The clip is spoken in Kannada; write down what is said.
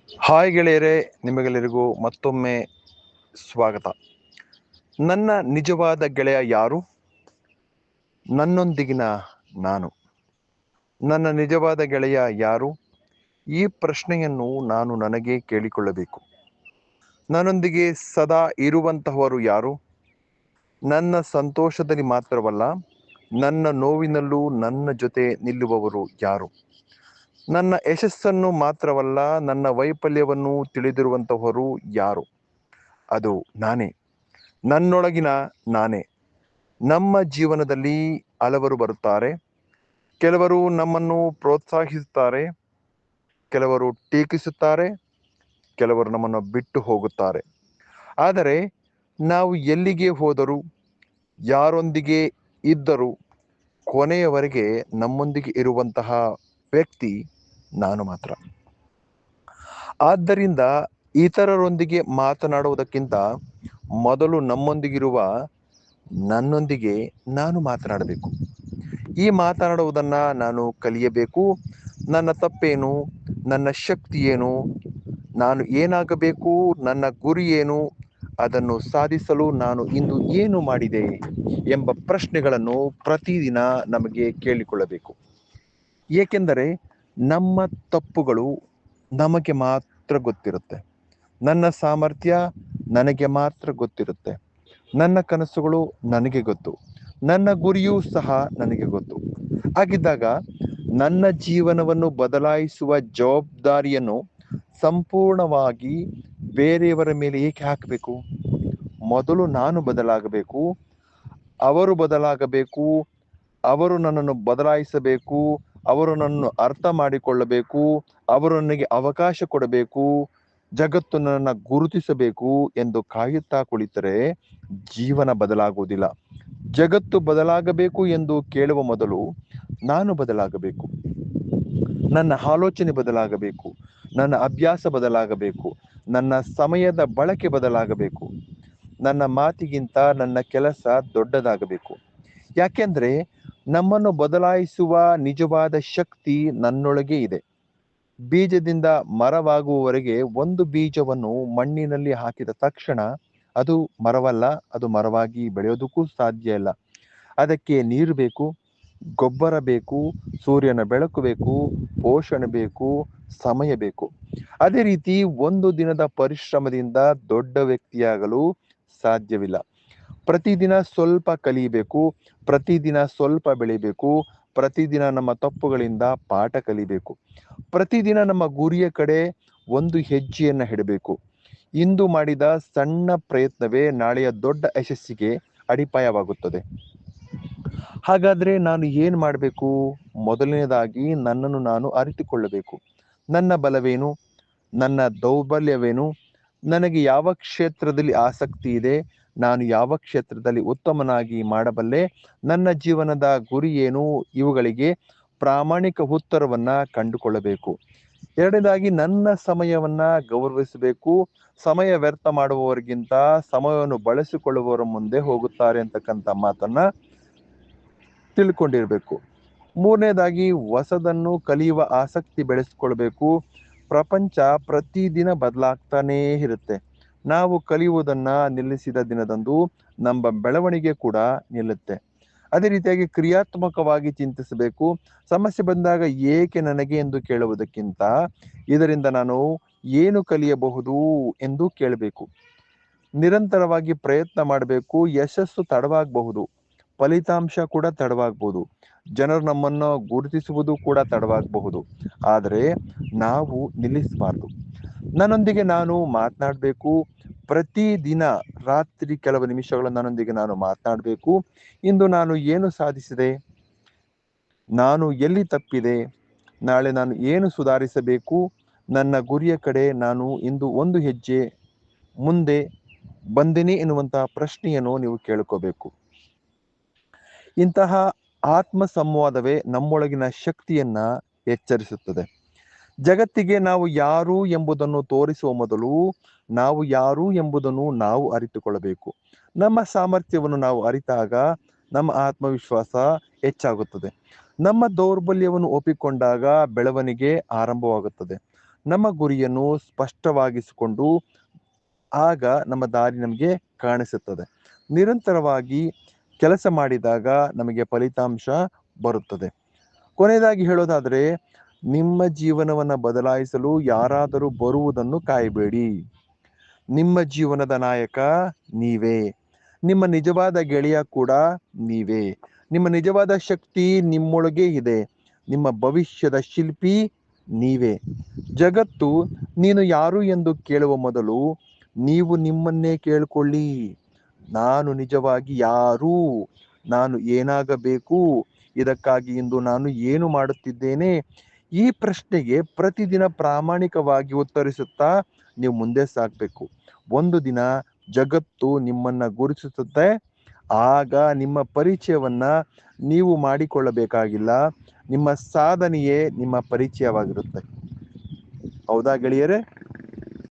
ಹಾಯ್ ಗೆಳೆಯರೇ, ನಿಮಗೆಲ್ಲರಿಗೂ ಮತ್ತೊಮ್ಮೆ ಸ್ವಾಗತ. ನನ್ನ ನಿಜವಾದ ಗೆಳೆಯ ಯಾರು? ನನ್ನೊಂದಿಗಿನ ನಾನು. ನನ್ನ ನಿಜವಾದ ಗೆಳೆಯ ಯಾರು? ಈ ಪ್ರಶ್ನೆಯನ್ನು ನಾನು ನನಗೆ ಕೇಳಿಕೊಳ್ಳಬೇಕು. ನನ್ನೊಂದಿಗೆ ಸದಾ ಇರುವಂತಹವರು ಯಾರು? ನನ್ನ ಸಂತೋಷದಲ್ಲಿ ಮಾತ್ರವಲ್ಲ, ನನ್ನ ನೋವಿನಲ್ಲೂ ನನ್ನ ಜೊತೆ ನಿಲ್ಲುವವರು ಯಾರು? ನನ್ನ ಯಶಸ್ಸನ್ನು ಮಾತ್ರವಲ್ಲ, ನನ್ನ ವೈಫಲ್ಯವನ್ನು ತಿಳಿದಿರುವಂತಹವರು ಯಾರು? ಅದು ನಾನೇ, ನನ್ನೊಳಗಿನ ನಾನೇ. ನಮ್ಮ ಜೀವನದಲ್ಲಿ ಹಲವರು ಬರುತ್ತಾರೆ. ಕೆಲವರು ನಮ್ಮನ್ನು ಪ್ರೋತ್ಸಾಹಿಸುತ್ತಾರೆ, ಕೆಲವರು ಟೀಕಿಸುತ್ತಾರೆ, ಕೆಲವರು ನಮ್ಮನ್ನು ಬಿಟ್ಟು ಹೋಗುತ್ತಾರೆ. ಆದರೆ ನಾವು ಎಲ್ಲಿಗೆ ಹೋದರೂ, ಯಾರೊಂದಿಗೆ ಇದ್ದರೂ, ಕೊನೆಯವರೆಗೆ ನಮ್ಮೊಂದಿಗೆ ಇರುವಂತಹ ವ್ಯಕ್ತಿ ನಾನು ಮಾತ್ರ. ಆದ್ದರಿಂದ ಇತರರೊಂದಿಗೆ ಮಾತನಾಡುವುದಕ್ಕಿಂತ ಮೊದಲು ನಮ್ಮೊಂದಿಗಿರುವ ನನ್ನೊಂದಿಗೆ ನಾನು ಮಾತನಾಡಬೇಕು. ಈ ಮಾತನಾಡುವುದನ್ನು ನಾನು ಕಲಿಯಬೇಕು. ನನ್ನ ತಪ್ಪೇನು, ನನ್ನ ಶಕ್ತಿ ಏನು, ನಾನು ಏನಾಗಬೇಕು, ನನ್ನ ಗುರಿ ಏನು, ಅದನ್ನು ಸಾಧಿಸಲು ನಾನು ಇಂದು ಏನು ಮಾಡಿದೆ ಎಂಬ ಪ್ರಶ್ನೆಗಳನ್ನು ಪ್ರತಿದಿನ ನಮಗೆ ಕೇಳಿಕೊಳ್ಳಬೇಕು. ಏಕೆಂದರೆ ನಮ್ಮ ತಪ್ಪುಗಳು ನಮಗೆ ಮಾತ್ರ ಗೊತ್ತಿರುತ್ತೆ. ನನ್ನ ಸಾಮರ್ಥ್ಯ ನನಗೆ ಮಾತ್ರ ಗೊತ್ತಿರುತ್ತೆ. ನನ್ನ ಕನಸುಗಳು ನನಗೆ ಗೊತ್ತು. ನನ್ನ ಗುರಿಯೂ ಸಹ ನನಗೆ ಗೊತ್ತು. ಹಾಗಿದ್ದಾಗ ನನ್ನ ಜೀವನವನ್ನು ಬದಲಾಯಿಸುವ ಜವಾಬ್ದಾರಿಯನ್ನು ಸಂಪೂರ್ಣವಾಗಿ ಬೇರೆಯವರ ಮೇಲೆ ಏಕೆ ಹಾಕಬೇಕು? ಮೊದಲು ನಾನು ಬದಲಾಗಬೇಕು, ಅವರು ಬದಲಾಗಬೇಕು, ಅವರು ನನ್ನನ್ನು ಬದಲಾಯಿಸಬೇಕು, ಅವರು ನನ್ನನ್ನು ಅರ್ಥ ಮಾಡಿಕೊಳ್ಳಬೇಕು, ಅವರು ನನಗೆ ಅವಕಾಶ ಕೊಡಬೇಕು, ಜಗತ್ತು ನನ್ನನ್ನು ಗುರುತಿಸಬೇಕು ಎಂದು ಕಾಯುತ್ತಾ ಕುಳಿತರೆ ಜೀವನ ಬದಲಾಗುವುದಿಲ್ಲ. ಜಗತ್ತು ಬದಲಾಗಬೇಕು ಎಂದು ಕೇಳುವ ಮೊದಲು ನಾನು ಬದಲಾಗಬೇಕು. ನನ್ನ ಆಲೋಚನೆ ಬದಲಾಗಬೇಕು, ನನ್ನ ಅಭ್ಯಾಸ ಬದಲಾಗಬೇಕು, ನನ್ನ ಸಮಯದ ಬಳಕೆ ಬದಲಾಗಬೇಕು, ನನ್ನ ಮಾತಿಗಿಂತ ನನ್ನ ಕೆಲಸ ದೊಡ್ಡದಾಗಬೇಕು. ಯಾಕೆಂದ್ರೆ ನಮ್ಮನ್ನು ಬದಲಾಯಿಸುವ ನಿಜವಾದ ಶಕ್ತಿ ನನ್ನೊಳಗೆ ಇದೆ. ಬೀಜದಿಂದ ಮರವಾಗುವವರೆಗೆ ಒಂದು ಬೀಜವನ್ನು ಮಣ್ಣಿನಲ್ಲಿ ಹಾಕಿದ ತಕ್ಷಣ ಅದು ಮರವಲ್ಲ, ಅದು ಮರವಾಗಿ ಬೆಳೆಯೋದಕ್ಕೂ ಸಾಧ್ಯ ಇಲ್ಲ. ಅದಕ್ಕೆ ನೀರು ಬೇಕು, ಗೊಬ್ಬರ ಬೇಕು, ಸೂರ್ಯನ ಬೆಳಕು ಬೇಕು, ಪೋಷಣೆ ಬೇಕು, ಸಮಯ ಬೇಕು. ಅದೇ ರೀತಿ ಒಂದು ದಿನದ ಪರಿಶ್ರಮದಿಂದ ದೊಡ್ಡ ವ್ಯಕ್ತಿಯಾಗಲು ಸಾಧ್ಯವಿಲ್ಲ. ಪ್ರತಿದಿನ ಸ್ವಲ್ಪ ಕಲಿಯಬೇಕು, ಪ್ರತಿದಿನ ಸ್ವಲ್ಪ ಬೆಳಿಬೇಕು, ಪ್ರತಿದಿನ ನಮ್ಮ ತಪ್ಪುಗಳಿಂದ ಪಾಠ ಕಲಿಬೇಕು, ಪ್ರತಿದಿನ ನಮ್ಮ ಗುರಿಯ ಕಡೆ ಒಂದು ಹೆಜ್ಜೆಯನ್ನು ಇಡಬೇಕು. ಇಂದು ಮಾಡಿದ ಸಣ್ಣ ಪ್ರಯತ್ನವೇ ನಾಳೆಯ ದೊಡ್ಡ ಯಶಸ್ಸಿಗೆ ಅಡಿಪಾಯವಾಗುತ್ತದೆ. ಹಾಗಾದ್ರೆ ನಾನು ಏನು ಮಾಡಬೇಕು? ಮೊದಲನೇದಾಗಿ ನನ್ನನ್ನು ನಾನು ಅರಿತುಕೊಳ್ಳಬೇಕು. ನನ್ನ ಬಲವೇನು, ನನ್ನ ದೌರ್ಬಲ್ಯವೇನು, ನನಗೆ ಯಾವ ಕ್ಷೇತ್ರದಲ್ಲಿ ಆಸಕ್ತಿ ಇದೆ, ನಾನು ಯಾವ ಕ್ಷೇತ್ರದಲ್ಲಿ ಉತ್ತಮನಾಗಿ ಮಾಡಬಲ್ಲೆ, ನನ್ನ ಜೀವನದ ಗುರಿ ಏನು, ಇವುಗಳಿಗೆ ಪ್ರಾಮಾಣಿಕ ಉತ್ತರವನ್ನ ಕಂಡುಕೊಳ್ಳಬೇಕು. ಎರಡನೇದಾಗಿ ನನ್ನ ಸಮಯವನ್ನ ಗೌರವಿಸಬೇಕು. ಸಮಯ ವ್ಯರ್ಥ ಮಾಡುವವರಿಗಿಂತ ಸಮಯವನ್ನು ಬಳಸಿಕೊಳ್ಳುವವರ ಮುಂದೆ ಹೋಗುತ್ತಾರೆ ಅಂತಕ್ಕಂಥ ಮಾತನ್ನ ತಿಳ್ಕೊಂಡಿರ್ಬೇಕು. ಮೂರನೇದಾಗಿ ಹೊಸದನ್ನು ಕಲಿಯುವ ಆಸಕ್ತಿ ಬೆಳೆಸ್ಕೊಳ್ಬೇಕು. ಪ್ರಪಂಚ ಪ್ರತಿದಿನ ಬದಲಾಗ್ತಾನೇ ಇರುತ್ತೆ. ನಾವು ಕಲಿಯುವುದನ್ನ ನಿಲ್ಲಿಸಿದ ದಿನದಂದು ನಮ್ಮ ಬೆಳವಣಿಗೆ ಕೂಡ ನಿಲ್ಲುತ್ತೆ. ಅದೇ ರೀತಿಯಾಗಿ ಕ್ರಿಯಾತ್ಮಕವಾಗಿ ಚಿಂತಿಸಬೇಕು. ಸಮಸ್ಯೆ ಬಂದಾಗ ಏಕೆ ನನಗೆ ಎಂದು ಕೇಳುವುದಕ್ಕಿಂತ ಇದರಿಂದ ನಾನು ಏನು ಕಲಿಯಬಹುದು ಎಂದು ಕೇಳಬೇಕು. ನಿರಂತರವಾಗಿ ಪ್ರಯತ್ನ ಮಾಡಬೇಕು. ಯಶಸ್ಸು ತಡವಾಗಬಹುದು, ಫಲಿತಾಂಶ ಕೂಡ ತಡವಾಗಬಹುದು, ಜನರು ನಮ್ಮನ್ನು ಗುರುತಿಸುವುದು ಕೂಡ ತಡವಾಗಬಹುದು. ಆದರೆ ನಾವು ನಿಲ್ಲಿಸಬಾರ್ದು. ನನ್ನೊಂದಿಗೆ ನಾನು ಮಾತನಾಡಬೇಕು. ಪ್ರತಿದಿನ ರಾತ್ರಿ ಕೆಲವು ನಿಮಿಷಗಳು ನನ್ನೊಂದಿಗೆ ನಾನು ಮಾತನಾಡಬೇಕು. ಇಂದು ನಾನು ಏನು ಸಾಧಿಸಿದೆ, ನಾನು ಎಲ್ಲಿ ತಪ್ಪಿದೆ, ನಾಳೆ ನಾನು ಏನು ಸುಧಾರಿಸಬೇಕು, ನನ್ನ ಗುರಿಯ ಕಡೆ ನಾನು ಇಂದು ಒಂದು ಹೆಜ್ಜೆ ಮುಂದೆ ಬಂದಿನಿ ಎನ್ನುವಂತಹ ಪ್ರಶ್ನೆಯನ್ನು ನೀವು ಕೇಳ್ಕೋಬೇಕು. ಇಂತಹ ಆತ್ಮ ಸಂವಾದವೇ ನಮ್ಮೊಳಗಿನ ಶಕ್ತಿಯನ್ನ ಎಚ್ಚರಿಸುತ್ತದೆ. ಜಗತ್ತಿಗೆ ನಾವು ಯಾರು ಎಂಬುದನ್ನು ತೋರಿಸುವ ಮೊದಲು ನಾವು ಯಾರು ಎಂಬುದನ್ನು ನಾವು ಅರಿತುಕೊಳ್ಳಬೇಕು. ನಮ್ಮ ಸಾಮರ್ಥ್ಯವನ್ನು ನಾವು ಅರಿತಾಗ ನಮ್ಮ ಆತ್ಮವಿಶ್ವಾಸ ಹೆಚ್ಚಾಗುತ್ತದೆ. ನಮ್ಮ ದೌರ್ಬಲ್ಯವನ್ನು ಒಪ್ಪಿಕೊಂಡಾಗ ಬೆಳವಣಿಗೆ ಆರಂಭವಾಗುತ್ತದೆ. ನಮ್ಮ ಗುರಿಯನ್ನು ಸ್ಪಷ್ಟವಾಗಿಸಿಕೊಂಡು ಆಗ ನಮ್ಮ ದಾರಿ ನಮಗೆ ಕಾಣಿಸುತ್ತದೆ. ನಿರಂತರವಾಗಿ ಕೆಲಸ ಮಾಡಿದಾಗ ನಮಗೆ ಫಲಿತಾಂಶ ಬರುತ್ತದೆ. ಕೊನೆಯದಾಗಿ ಹೇಳೋದಾದರೆ, ನಿಮ್ಮ ಜೀವನವನ್ನು ಬದಲಾಯಿಸಲು ಯಾರಾದರೂ ಬರುವುದನ್ನು ಕಾಯಬೇಡಿ. ನಿಮ್ಮ ಜೀವನದ ನಾಯಕ ನೀವೇ. ನಿಮ್ಮ ನಿಜವಾದ ಗೆಳೆಯ ಕೂಡ ನೀವೇ. ನಿಮ್ಮ ನಿಜವಾದ ಶಕ್ತಿ ನಿಮ್ಮೊಳಗೆ ಇದೆ. ನಿಮ್ಮ ಭವಿಷ್ಯದ ಶಿಲ್ಪಿ ನೀವೇ. ಜಗತ್ತು ನೀನು ಯಾರು ಎಂದು ಕೇಳುವ ಮೊದಲು ನೀವು ನಿಮ್ಮನ್ನೇ ಕೇಳಿಕೊಳ್ಳಿ. ನಾನು ನಿಜವಾಗಿ ಯಾರು? ನಾನು ಏನಾಗಬೇಕು? ಇದಕ್ಕಾಗಿ ಇಂದು ನಾನು ಏನು ಮಾಡುತ್ತಿದ್ದೇನೆ? ಈ ಪ್ರಶ್ನೆಗೆ ಪ್ರತಿದಿನ ಪ್ರಾಮಾಣಿಕವಾಗಿ ಉತ್ತರಿಸುತ್ತಾ ನೀವು ಮುಂದೆ ಸಾಗಬೇಕು. ಒಂದು ದಿನ ಜಗತ್ತು ನಿಮ್ಮನ್ನ ಗುರುತಿಸುತ್ತೆ. ಆಗ ನಿಮ್ಮ ಪರಿಚಯವನ್ನ ನೀವು ಮಾಡಿಕೊಳ್ಳಬೇಕಾಗಿಲ್ಲ. ನಿಮ್ಮ ಸಾಧನೆಯೇ ನಿಮ್ಮ ಪರಿಚಯವಾಗಿರುತ್ತೆ. ಹೌದಾ ಗೆಳೆಯರೇ?